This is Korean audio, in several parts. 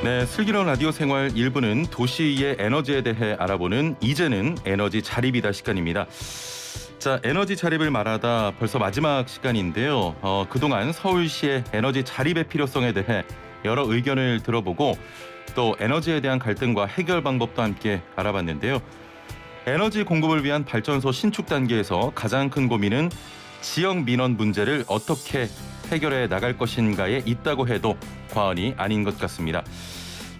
네, 슬기로운 라디오 생활 1부는 도시의 에너지에 대해 알아보는 이제는 에너지 자립이다 시간입니다. 자, 에너지 자립을 말하다 벌써 마지막 시간인데요. 그동안 서울시의 에너지 자립의 필요성에 대해 여러 의견을 들어보고 또 에너지에 대한 갈등과 해결 방법도 함께 알아봤는데요. 에너지 공급을 위한 발전소 신축 단계에서 가장 큰 고민은 지역 민원 문제를 어떻게 해결해 나갈 것인가에 있다고 해도 과언이 아닌 것 같습니다.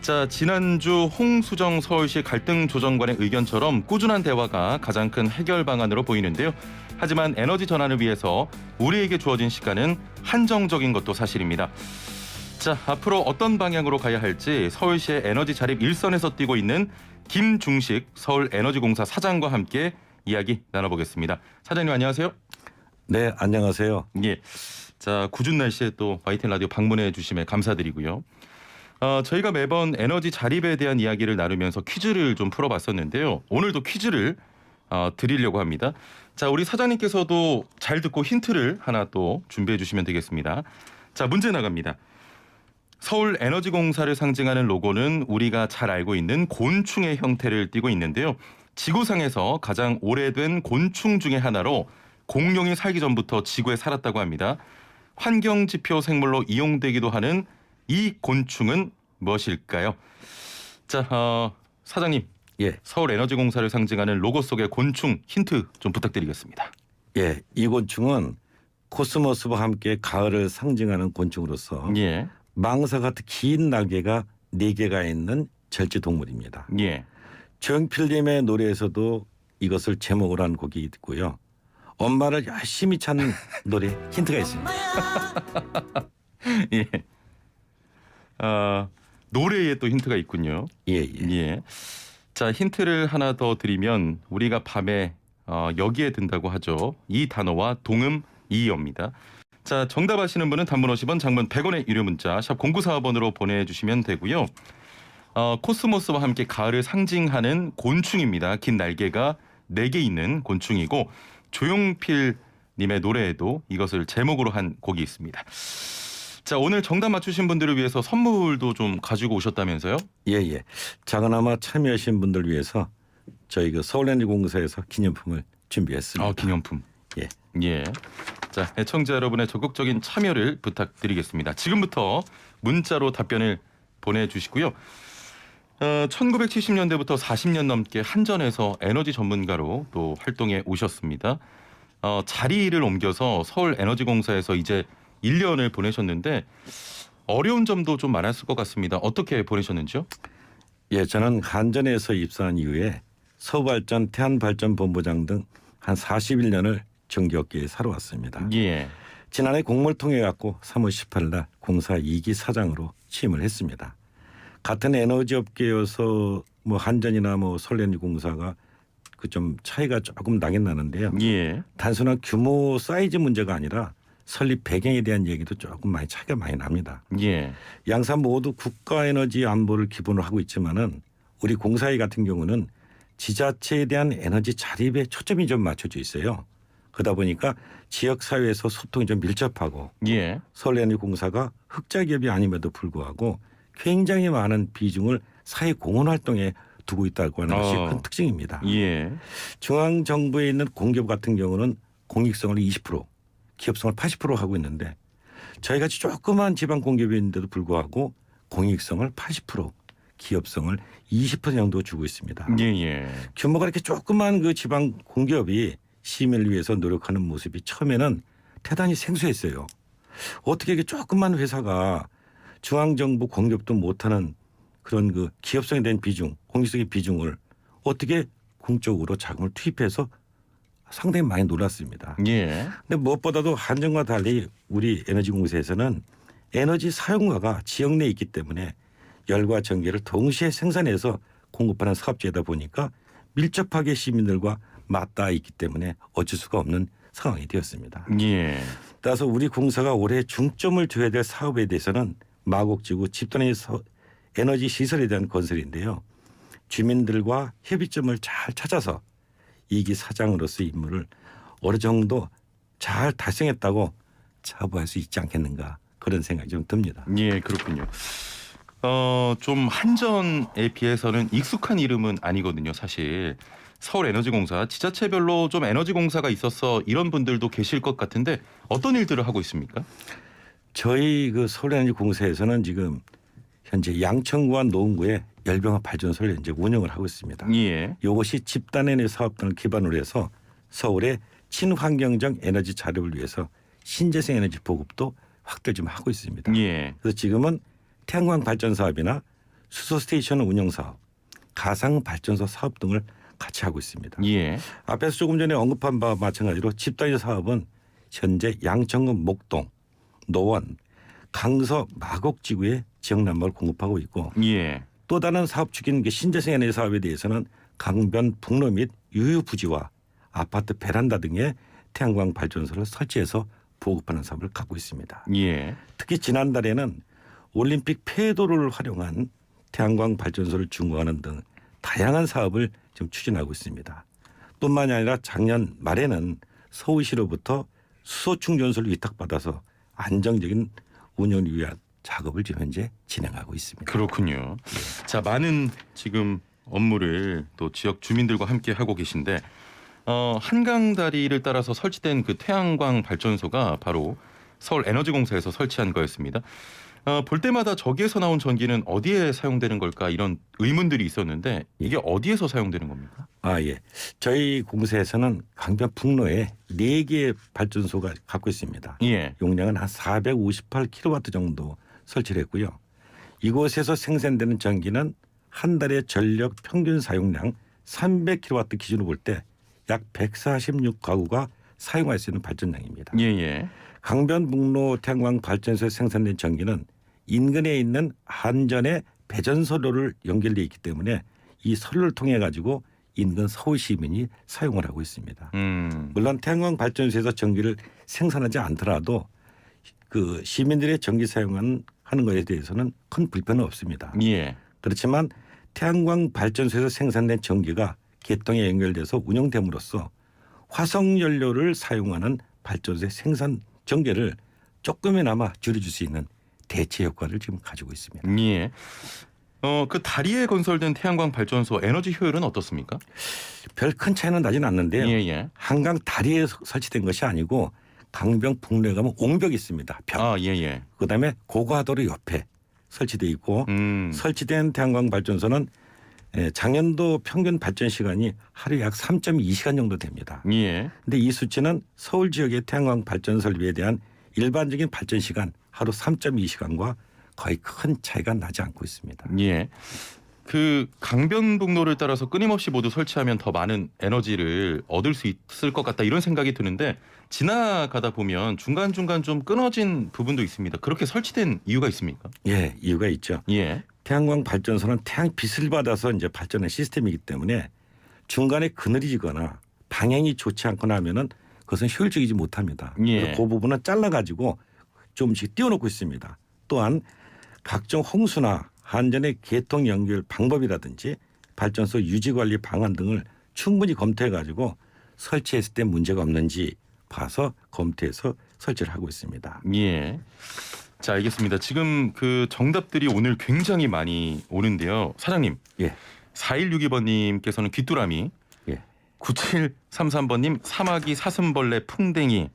자, 지난주 홍수정 서울시 갈등조정관의 의견처럼 꾸준한 대화가 가장 큰 해결 방안으로 보이는데요. 하지만 에너지 전환을 위해서 우리에게 주어진 시간은 한정적인 것도 사실입니다. 자, 앞으로 어떤 방향으로 가야 할지 서울시의 에너지 자립 일선에서 뛰고 있는 김중식 서울에너지공사 사장과 함께 이야기 나눠보겠습니다. 사장님 안녕하세요. 네, 안녕하세요. 예. 자, 궂은 날씨에 또 YTN 라디오 방문해 주심에 감사드리고요. 저희가 매번 에너지 자립에 대한 이야기를 나누면서 퀴즈를 좀 풀어봤었는데요. 오늘도 퀴즈를 드리려고 합니다. 자, 우리 사장님께서도 잘 듣고 힌트를 하나 또 준비해 주시면 되겠습니다. 자, 문제 나갑니다. 서울에너지공사를 상징하는 로고는 우리가 잘 알고 있는 곤충의 형태를 띠고 있는데요. 지구상에서 가장 오래된 곤충 중에 하나로 공룡이 살기 전부터 지구에 살았다고 합니다. 환경지표 생물로 이용되기도 하는 이 곤충은 무엇일까요? 자, 사장님. 예, 서울에너지공사를 상징하는 로고 속의 곤충 힌트 좀 부탁드리겠습니다. 예, 이 곤충은 코스모스와 함께 가을을 상징하는 곤충으로서 예, 망사 같은 긴 날개가 4개가 있는 절지 동물입니다. 예. 조용필님의 노래에서도 이것을 제목으로 한 곡이 있고요. 엄마를 열심히 찾는 노래 힌트가 있습니다. 예. 노래에 또 힌트가 있군요. 예, 예. 예. 자, 힌트를 하나 더 드리면 우리가 밤에 여기에 든다고 하죠. 이 단어와 동음 이어입니다. 자, 정답 아시는 분은 단문 50원, 장문 100원의 유료 문자 샵 0945번으로 보내주시면 되고요. 코스모스와 함께 가을을 상징하는 곤충입니다. 긴 날개가 4개 있는 곤충이고 조용필 님의 노래에도 이것을 제목으로 한 곡이 있습니다. 자, 오늘 정답 맞추신 분들을 위해서 선물도 좀 가지고 오셨다면서요? 예, 예. 작은아마 참여하신 분들 위해서 저희 그 서울에너지공사에서 기념품을 준비했습니다. 기념품. 예. 예. 자, 애청자 여러분의 적극적인 참여를 부탁드리겠습니다. 지금부터 문자로 답변을 보내주시고요. 1970년대부터 40년 넘게 한전에서 에너지 전문가로 또 활동해 오셨습니다. 자리를 옮겨서 서울에너지공사에서 이제 1년을 보내셨는데 어려운 점도 좀 많았을 것 같습니다. 어떻게 보내셨는지요? 예, 저는 한전에서 입사한 이후에 서울발전, 태안발전본부장 등 한 41년을 전기업계에 살아왔습니다. 예. 지난해 공모를 통해 갖고 3월 18일 날 공사 2기 사장으로 취임을 했습니다. 같은 에너지업계여서 뭐 한전이나 뭐 서울에너지공사가 그 좀 차이가 조금 나긴 나는데요. 예. 단순한 규모 사이즈 문제가 아니라 설립 배경에 대한 얘기도 조금 많이 차이가 많이 납니다. 예. 양사 모두 국가 에너지 안보를 기본으로 하고 있지만은 우리 공사회 같은 경우는 지자체에 대한 에너지 자립에 초점이 좀 맞춰져 있어요. 그러다 보니까 지역 사회에서 소통이 좀 밀접하고 예. 서울에너지공사가 흑자 기업이 아님에도 불구하고 굉장히 많은 비중을 사회 공헌 활동에 두고 있다고 하는 것이 큰 특징입니다. 예. 중앙 정부에 있는 공기업 같은 경우는 공익성을 20%, 기업성을 80% 하고 있는데 저희같이 조그만 지방 공기업이 있는데도 불구하고 공익성을 80%, 기업성을 20% 정도 주고 있습니다. 예. 규모가 이렇게 조그만 그 지방 공기업이 시민을 위해서 노력하는 모습이 처음에는 대단히 생소했어요. 어떻게 이렇게 조그만 회사가 중앙정부 공기업도 못하는 그런 그 기업성에 대한 비중, 공익성의 비중을 어떻게 공적으로 자금을 투입해서 상당히 많이 놀랐습니다. 예. 근데 무엇보다도 한전과 달리 우리 에너지공사에서는 에너지 사용과가 지역 내에 있기 때문에 열과 전기를 동시에 생산해서 공급하는 사업체이다 보니까 밀접하게 시민들과 맞닿아 있기 때문에 어쩔 수가 없는 상황이 되었습니다. 예. 따라서 우리 공사가 올해 중점을 둬야 될 사업에 대해서는 마곡지구 집단의 에너지 시설에 대한 건설인데요. 주민들과 협의점을 잘 찾아서 2기 사장으로서의 임무를 어느 정도 잘 달성했다고 자부할 수 있지 않겠는가 그런 생각이 좀 듭니다. 예, 그렇군요. 좀 한전에 비해서는 익숙한 이름은 아니거든요, 사실. 서울에너지공사 지자체별로 좀 에너지공사가 있어서 이런 분들도 계실 것 같은데 어떤 일들을 하고 있습니까? 저희 그 서울에너지공사에서는 지금 현재 양천구와 노원구에 열병합 발전소를 이제 운영을 하고 있습니다. 예. 이것이 집단 에너지 사업 등을 기반으로 해서 서울의 친환경적 에너지 자립을 위해서 신재생 에너지 보급도 확대 좀 하고 있습니다. 예. 그래서 지금은 태양광 발전 사업이나 수소 스테이션 운영 사업, 가상 발전소 사업 등을 같이 하고 있습니다. 예. 앞에서 조금 전에 언급한 바와 마찬가지로 집단위 사업은 현재 양천구 목동, 노원, 강서 마곡지구에 지역난방을 공급하고 있고 예. 또 다른 사업축인 신재생 에너지 사업에 대해서는 강변 북로 및 유휴부지와 아파트 베란다 등의 태양광 발전소를 설치해서 보급하는 사업을 갖고 있습니다. 예. 특히 지난달에는 올림픽 폐도를 활용한 태양광 발전소를 준공하는 등 다양한 사업을 지금 추진하고 있습니다. 뿐만이 아니라 작년 말에는 서울시로부터 수소 충전소를 위탁받아서 안정적인 운영을 위한 작업을 지금 현재 진행하고 있습니다. 그렇군요. 자, 많은 지금 업무를 또 지역 주민들과 함께 하고 계신데 한강 다리를 따라서 설치된 그 태양광 발전소가 바로 서울에너지공사에서 설치한 거였습니다. 볼 때마다 저기에서 나온 전기는 어디에 사용되는 걸까 이런 의문들이 있었는데 이게 어디에서 사용되는 겁니까? 예. 저희 공사에서는 강변 북로에 4개의 발전소가 갖고 있습니다. 예. 용량은 한 458kW 정도 설치를 했고요. 이곳에서 생산되는 전기는 한 달의 전력 평균 사용량 300kW 기준으로 볼 때 약 146가구가 사용할 수 있는 발전량입니다. 예. 강변북로 태양광 발전소에 생산된 전기는 인근에 있는 한전의 배전선로를 연결돼 있기 때문에 이 선로를 통해 가지고 인근 서울 시민이 사용을 하고 있습니다. 물론 태양광 발전소에서 전기를 생산하지 않더라도 그 시민들의 전기 사용하는 것에 대해서는 큰 불편은 없습니다. 예. 그렇지만 태양광 발전소에서 생산된 전기가 개통에 연결돼서 운영됨으로써 화석 연료를 사용하는 발전소의 생산 전기를 조금이나마 줄여줄 수 있는 대체 효과를 지금 가지고 있습니다. 예. 그 다리에 건설된 태양광 발전소 에너지 효율은 어떻습니까? 별 큰 차이는 나진 않는데요. 예. 한강 다리에 설치된 것이 아니고 강변 북로에 가면 옹벽이 있습니다. 벽. 예. 그다음에 고가도로 옆에 설치돼 있고 설치된 태양광 발전소는 작년도 평균 발전 시간이 하루에 약 3.2시간 정도 됩니다. 예. 근데 이 수치는 서울 지역의 태양광 발전 설비에 대한 일반적인 발전 시간 하루 3.2시간과 거의 큰 차이가 나지 않고 있습니다. 예. 그 강변북로를 따라서 끊임없이 모두 설치하면 더 많은 에너지를 얻을 수 있을 것 같다 이런 생각이 드는데 지나가다 보면 중간중간 좀 끊어진 부분도 있습니다. 그렇게 설치된 이유가 있습니까? 예, 이유가 있죠. 예. 태양광 발전소는 태양빛을 받아서 이제 발전하는 시스템이기 때문에 중간에 그늘이거나 방향이 좋지 않거나 하면은 그것은 효율적이지 못합니다. 예. 그래서 그 부분은 잘라가지고 조금씩 띄워놓고 있습니다. 또한 각종 홍수나 한전의 개통 연결 방법이라든지 발전소 유지관리 방안 등을 충분히 검토해가지고 설치했을 때 문제가 없는지 봐서 검토해서 설치를 하고 있습니다. 예. 자, 알겠습니다. 지금 그 정답들이 오늘 굉장히 많이 오는데요. 사장님. 예. 4162번님께서는 귀뚜라미. 예. 9733번님 사마귀 사슴벌레 풍뎅이.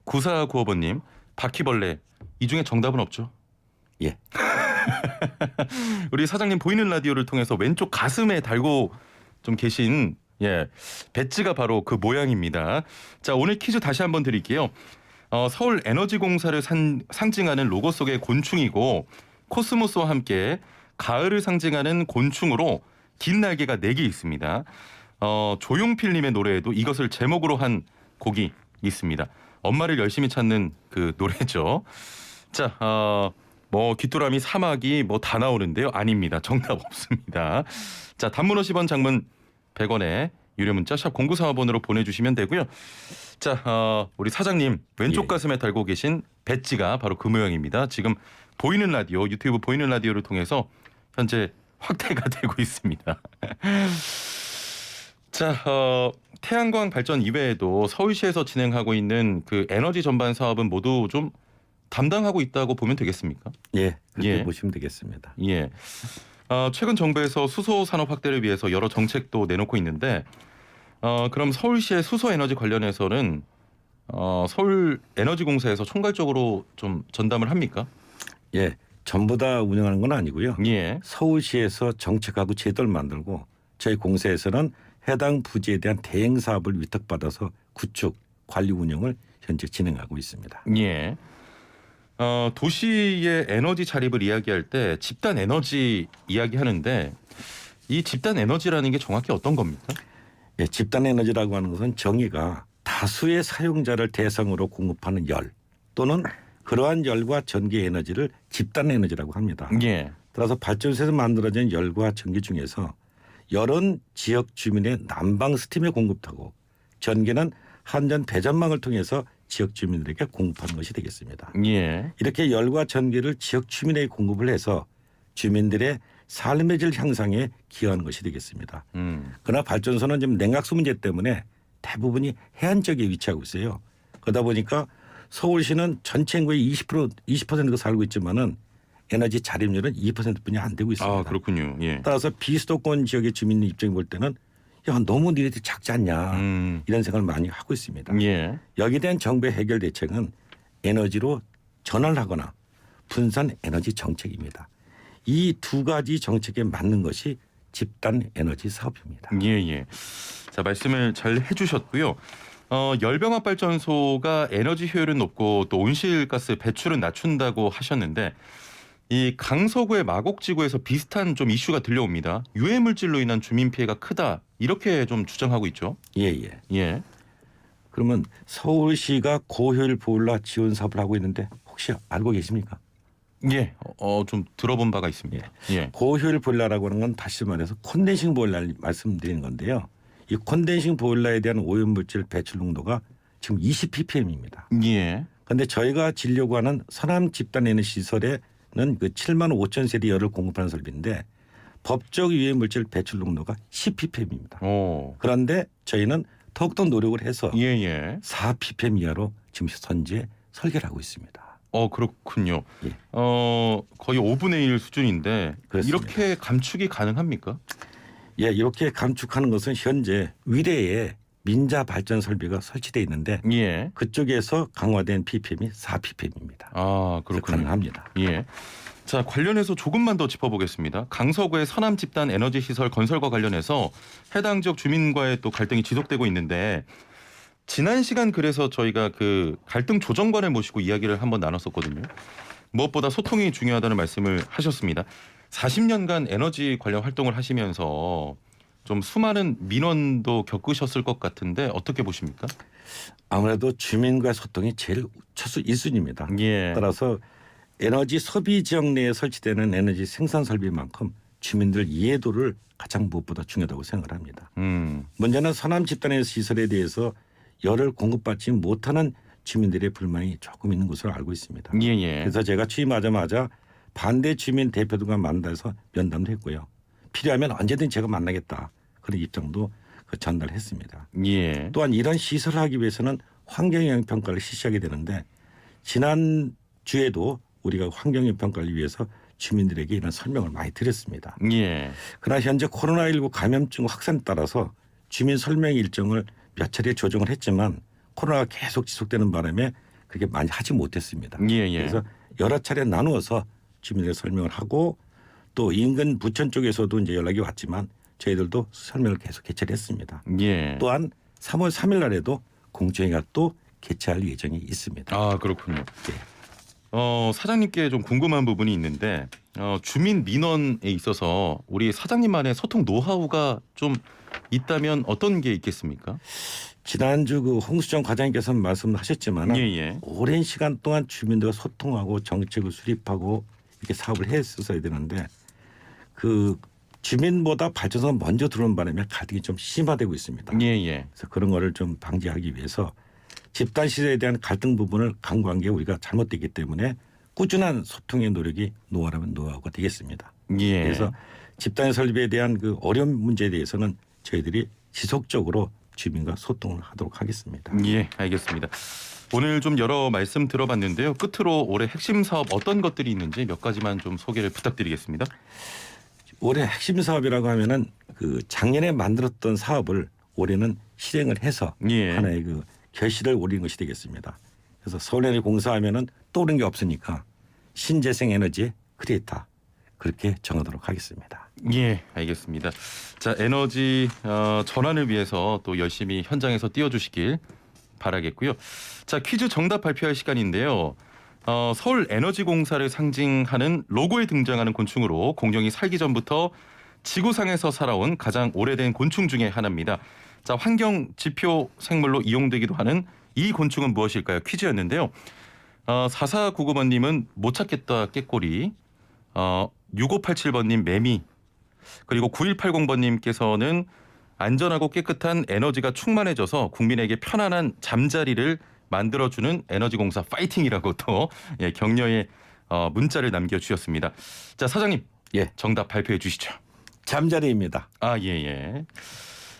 9495번님 바퀴벌레. 이 중에 정답은 없죠? 예. 우리 사장님 보이는 라디오를 통해서 왼쪽 가슴에 달고 좀 계신 배지가 바로 그 모양입니다. 자, 오늘 퀴즈 다시 한번 드릴게요. 서울에너지공사를 상징하는 로고 속의 곤충이고 코스모스와 함께 가을을 상징하는 곤충으로 긴 날개가 4개 있습니다. 조용필님의 노래에도 이것을 제목으로 한 곡이 있습니다. 엄마를 열심히 찾는 그 노래죠. 자, 뭐 귀뚜라미, 사마귀 뭐 다 나오는데요. 아닙니다. 정답 없습니다. 자, 단문 50원, 장문 100원에 유료 문자 샵 0945번으로 보내주시면 되고요. 자, 우리 사장님 왼쪽 예. 가슴에 달고 계신 배지가 바로 그 모양입니다. 지금 보이는 라디오, 유튜브 보이는 라디오를 통해서 현재 확대가 되고 있습니다. 자, 태양광 발전 이외에도 서울시에서 진행하고 있는 그 에너지 전반 사업은 모두 좀 담당하고 있다고 보면 되겠습니까? 예, 그렇게 예. 보시면 되겠습니다. 예. 최근 정부에서 수소 산업 확대를 위해서 여러 정책도 내놓고 있는데 그럼 서울시의 수소 에너지 관련해서는 서울에너지공사에서 총괄적으로 좀 전담을 합니까? 예, 전부 다 운영하는 건 아니고요. 예. 서울시에서 정책하고 제도를 만들고 저희 공사에서는 해당 부지에 대한 대행 사업을 위탁받아서 구축, 관리 운영을 현재 진행하고 있습니다. 예. 도시의 에너지 자립을 이야기할 때 집단 에너지 이야기하는데 이 집단 에너지라는 게 정확히 어떤 겁니까? 예, 집단 에너지라고 하는 것은 정의가 다수의 사용자를 대상으로 공급하는 열 또는 그러한 열과 전기 에너지를 집단 에너지라고 합니다. 예. 따라서 발전소에서 만들어진 열과 전기 중에서 열은 지역 주민의 난방 스팀에 공급하고 전기는 한전 배전망을 통해서 지역 주민들에게 공급하는 것이 되겠습니다. 예. 이렇게 열과 전기를 지역 주민에게 공급을 해서 주민들의 삶의 질 향상에 기여하는 것이 되겠습니다. 그러나 발전소는 지금 냉각수 문제 때문에 대부분이 해안 지역에 위치하고 있어요. 그러다 보니까 서울시는 전체 인구의 20%가 살고 있지만은 에너지 자립률은 2%뿐이 안 되고 있습니다. 아, 그렇군요. 예. 따라서 비수도권 지역의 주민 입장에 볼 때는 야, 너무 니네들이 작지 않냐 이런 생각을 많이 하고 있습니다. 예. 여기에 대한 정부의 해결 대책은 에너지로 전환을 하거나 분산 에너지 정책입니다. 이 두 가지 정책에 맞는 것이 집단 에너지 사업입니다. 예, 예. 자, 말씀을 잘 해주셨고요. 열병합 발전소가 에너지 효율은 높고 또 온실가스 배출은 낮춘다고 하셨는데 이 강서구의 마곡지구에서 비슷한 좀 이슈가 들려옵니다. 유해 물질로 인한 주민 피해가 크다 이렇게 좀 주장하고 있죠. 예예. 예. 그러면 서울시가 고효율 보일러 지원 사업을 하고 있는데 혹시 알고 계십니까? 예. 좀 들어본 바가 있습니다. 예. 고효율 보일러라고 하는 건 다시 말해서 콘덴싱 보일러를 말씀드리는 건데요. 이 콘덴싱 보일러에 대한 오염물질 배출 농도가 지금 20ppm입니다. 예. 그런데 저희가 지려고 하는 서남 집단 에너지 시설에는 그 7만 5천 세대 열을 공급하는 설비인데 법적 유해 물질 배출 농도가 10ppm입니다. 그런데 저희는 더욱더 노력을 해서 예, 예. 4ppm 이하로 지금 현재 설계를 하고 있습니다. 그렇군요. 예. 거의 5분의 1 수준인데 그렇습니다. 이렇게 감축이 가능합니까? 예, 이렇게 감축하는 것은 현재 위례에 민자 발전 설비가 설치되어 있는데 예. 그쪽에서 강화된 ppm이 4ppm입니다. 아, 그렇군요. 가능합니다. 예. 자, 관련해서 조금만 더 짚어보겠습니다. 강서구의 서남 집단 에너지 시설 건설과 관련해서 해당 지역 주민과의 또 갈등이 지속되고 있는데 지난 시간 그래서 저희가 그 갈등 조정관을 모시고 이야기를 한번 나눴었거든요. 무엇보다 소통이 중요하다는 말씀을 하셨습니다. 40년간 에너지 관련 활동을 하시면서 좀 수많은 민원도 겪으셨을 것 같은데 어떻게 보십니까? 아무래도 주민과 소통이 제일 첫수 1순위입니다. 예. 따라서 에너지 소비 지역 내에 설치되는 에너지 생산 설비만큼 주민들 이해도를 가장 무엇보다 중요하다고 생각을 합니다. 문제는 서남 집단의 시설에 대해서 열을 공급받지 못하는 주민들의 불만이 조금 있는 것으로 알고 있습니다. 예, 예. 그래서 제가 취임하자마자 반대 주민 대표들과 만나서 면담도 했고요. 필요하면 언제든 제가 만나겠다. 그런 입장도 전달했습니다. 예. 또한 이런 시설을 하기 위해서는 환경영향 평가를 실시하게 되는데 지난 주에도 우리가 환경영향 평가를 위해서 주민들에게 이런 설명을 많이 드렸습니다. 예. 그러나 현재 코로나19 감염증 확산에 따라서 주민 설명 일정을 몇 차례 조정을 했지만 코로나가 계속 지속되는 바람에 그렇게 많이 하지 못했습니다. 예, 예. 그래서 여러 차례 나누어서 주민들에게 설명을 하고 또 인근 부천 쪽에서도 이제 연락이 왔지만 저희들도 설명을 계속 개최를 했습니다. 예. 또한 3월 3일 날에도 공청회가 또 개최할 예정이 있습니다. 아, 그렇군요. 사장님께 좀 궁금한 부분이 있는데 주민 민원에 있어서 우리 사장님만의 소통 노하우가 좀 있다면 어떤 게 있겠습니까? 지난주 그 홍수정 과장님께서 말씀하셨지만 예. 오랜 시간 동안 주민들과 소통하고 정책을 수립하고 이렇게 사업을 했었어야 되는데 그 주민보다 발전소가 먼저 들어오는 바람에 갈등이 좀 심화되고 있습니다. 예. 그래서 그런 거를 좀 방지하기 위해서 집단 시설에 대한 갈등 부분을 강구한 게 우리가 잘못됐기 때문에 꾸준한 소통의 노력이 노하우라면 노하우가 되겠습니다. 예. 그래서 집단 설비에 대한 그 어려운 문제에 대해서는 저희들이 지속적으로 주민과 소통을 하도록 하겠습니다. 예, 알겠습니다. 오늘 좀 여러 말씀 들어봤는데요. 끝으로 올해 핵심 사업 어떤 것들이 있는지 몇 가지만 좀 소개를 부탁드리겠습니다. 올해 핵심 사업이라고 하면은 그 작년에 만들었던 사업을 올해는 실행을 해서 예. 하나의 그 결실을 올린 것이 되겠습니다. 그래서 서울에너지 공사하면은 떠오르는 게 없으니까 신재생 에너지 크리에이터 그렇게 정하도록 하겠습니다. 예, 알겠습니다. 자, 에너지 전환을 위해서 또 열심히 현장에서 뛰어주시길 바라겠고요. 자, 퀴즈 정답 발표할 시간인데요. 서울에너지공사를 상징하는 로고에 등장하는 곤충으로 공룡이 살기 전부터 지구상에서 살아온 가장 오래된 곤충 중에 하나입니다. 자, 환경 지표 생물로 이용되기도 하는 이 곤충은 무엇일까요? 퀴즈였는데요. 4499번님은 못 찾겠다 깨꼬리, 6587번님 매미, 그리고 9180번님께서는 안전하고 깨끗한 에너지가 충만해져서 국민에게 편안한 잠자리를 만들어주는 에너지공사 파이팅이라고 또 격려의 문자를 남겨주셨습니다. 자, 사장님. 예. 정답 발표해 주시죠. 잠자리입니다. 아, 예.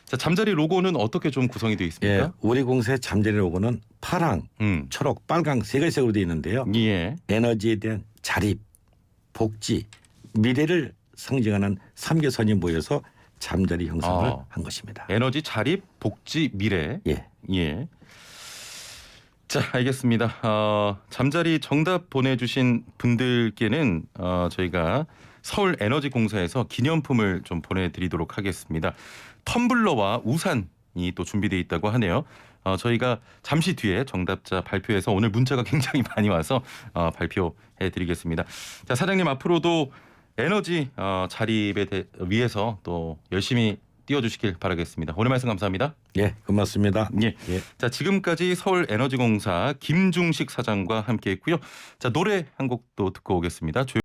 자, 잠자리 로고는 어떻게 좀 구성이 되어 있습니까? 예. 우리 공사의 잠자리 로고는 파랑, 초록, 빨강 세 가지 색으로 되어 있는데요. 예. 에너지에 대한 자립, 복지, 미래를 상징하는 3개선이 모여서 잠자리 형성을 한 것입니다. 에너지, 자립, 복지, 미래. 예. 예. 자, 알겠습니다. 잠자리 정답 보내주신 분들께는 저희가 서울에너지공사에서 기념품을 좀 보내드리도록 하겠습니다. 텀블러와 우산이 또 준비되어 있다고 하네요. 저희가 잠시 뒤에 정답자 발표해서 오늘 문자가 굉장히 많이 와서 발표해드리겠습니다. 자, 사장님 앞으로도 에너지 자립에 위해서 또 열심히 띄워주시길 바라겠습니다. 오늘 말씀 감사합니다. 예, 고맙습니다. 예. 자, 지금까지 서울에너지공사 김중식 사장과 함께했고요. 자, 노래 한 곡도 듣고 오겠습니다.